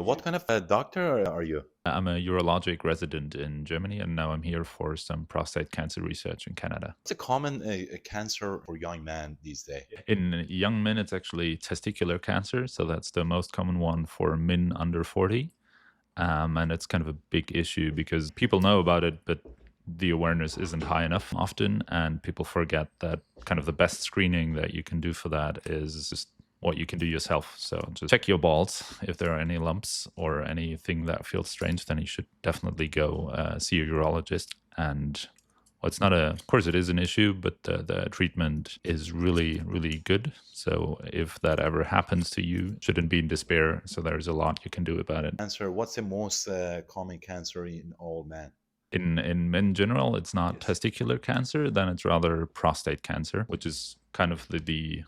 What kind of a doctor are you? I'm a urologic resident in Germany, and now I'm here for some prostate cancer research in Canada. What's a common cancer for young men these days? In young men, it's actually testicular cancer. So that's the most common one for men under 40. And it's kind of a big issue because people know about it, but the awareness isn't high enough often. And people forget that kind of the best screening that you can do for that is just what you can do yourself. So just check your balls. If there are any lumps or anything that feels strange, then you should definitely go see a urologist. And well, it's not of course, it is an issue, but the treatment is really, really good. So if that ever happens to you, shouldn't be in despair. So there's a lot you can do about it. Cancer. What's the most common cancer in all men? In men in general, it's not Yes. testicular cancer, then it's rather prostate cancer, which is kind of the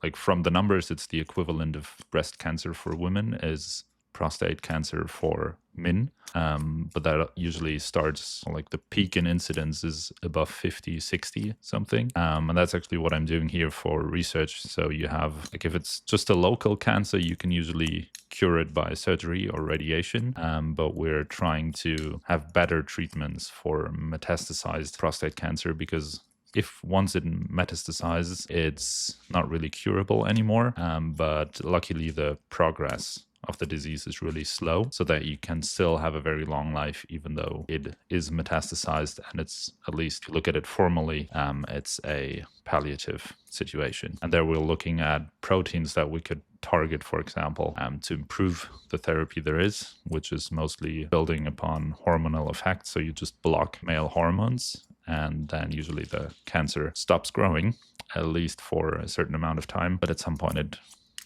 like from the numbers, it's the equivalent of breast cancer for women is prostate cancer for men. But that usually starts like the peak in incidence is above 50, 60 something. And that's actually what I'm doing here for research. So you have, like, if it's just a local cancer, you can usually cure it by surgery or radiation. But we're trying to have better treatments for metastasized prostate cancer because if once it metastasizes, it's not really curable anymore. But luckily, the progress of the disease is really slow, so that you can still have a very long life, even though it is metastasized. And it's, at least if you look at it formally, it's a palliative situation. And there we're looking at proteins that we could target, for example, to improve the therapy there is, which is mostly building upon hormonal effects. So you just block male hormones, and then usually the cancer stops growing, at least for a certain amount of time. But at some point, it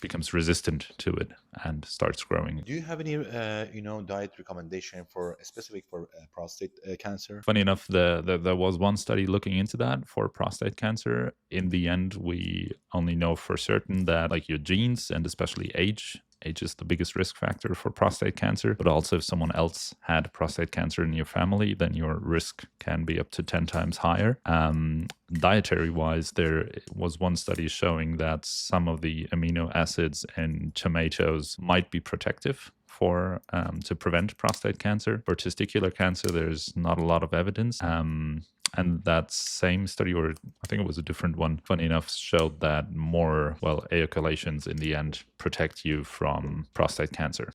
becomes resistant to it and starts growing. Do you have any, diet recommendation for specific for prostate cancer? Funny enough, there was one study looking into that for prostate cancer. In the end, we only know for certain that like your genes and especially age is the biggest risk factor for prostate cancer. But also, if someone else had prostate cancer in your family, then your risk can be up to 10 times higher. Dietary wise, there was one study showing that some of the amino acids in tomatoes might be protective for to prevent prostate cancer. For testicular cancer, there's not a lot of evidence. And that same study, or I think it was a different one, funny enough, showed that more, well, ejaculations in the end protect you from prostate cancer.